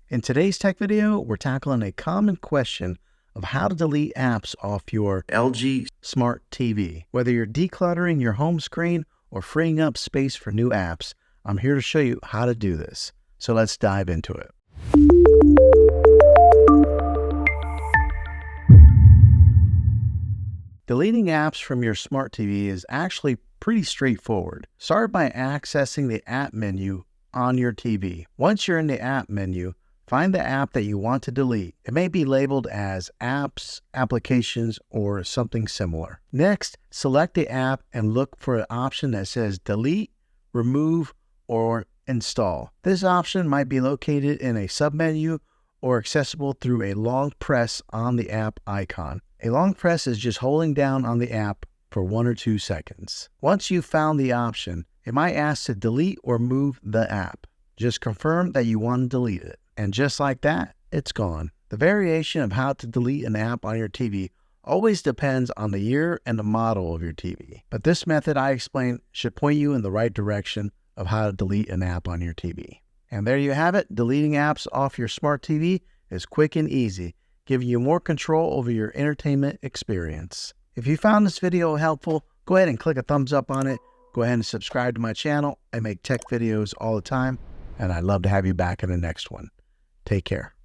In today's tech video, we're tackling a common question of how to delete apps off your LG Smart TV. Whether you're decluttering your home screen or freeing up space for new apps, I'm here to show you how to do this. So let's dive into it. Deleting apps from your Smart TV is actually pretty straightforward. Start by accessing the app menu on your TV. Once you're in the app menu, find the app that you want to delete. It may be labeled as apps, applications, or something similar. Next, select the app and look for an option that says delete, remove, or install. This option might be located in a submenu or accessible through a long press on the app icon. A long press is just holding down on the app for 1 or 2 seconds. Once you've found the option, it might ask to delete or move the app. Just confirm that you want to delete it. And just like that, it's gone. The variation of how to delete an app on your TV always depends on the year and the model of your TV. But this method I explained should point you in the right direction of how to delete an app on your TV. And there you have it. Deleting apps off your Smart TV is quick and easy, giving you more control over your entertainment experience. If you found this video helpful, go ahead and click a thumbs up on it. Go ahead and subscribe to my channel. I make tech videos all the time, and I'd love to have you back in the next one. Take care.